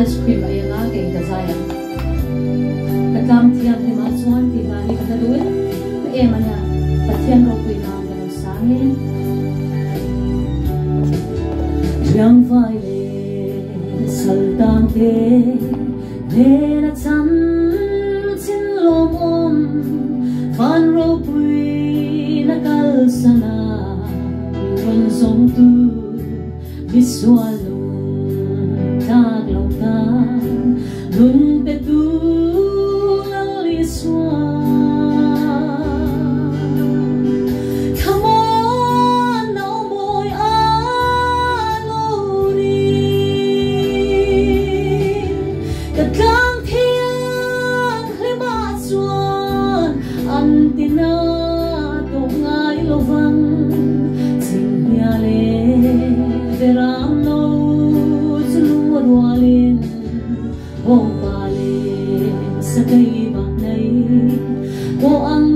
ice cream ay nga kay kasaya katlam tiang ni masuan ti mani kataduin mana patian ro kui nam dan sangin yang vai le saltang te na chan chin lom om fan ro pui na kal sana wan song tu biswalo tag long ta lun te tu lang li swa come on now boy alori ka kang thiang le ma chuan an tina to ngai lo vang sing ya le veram no walin bong palin sa kay bang nay o ang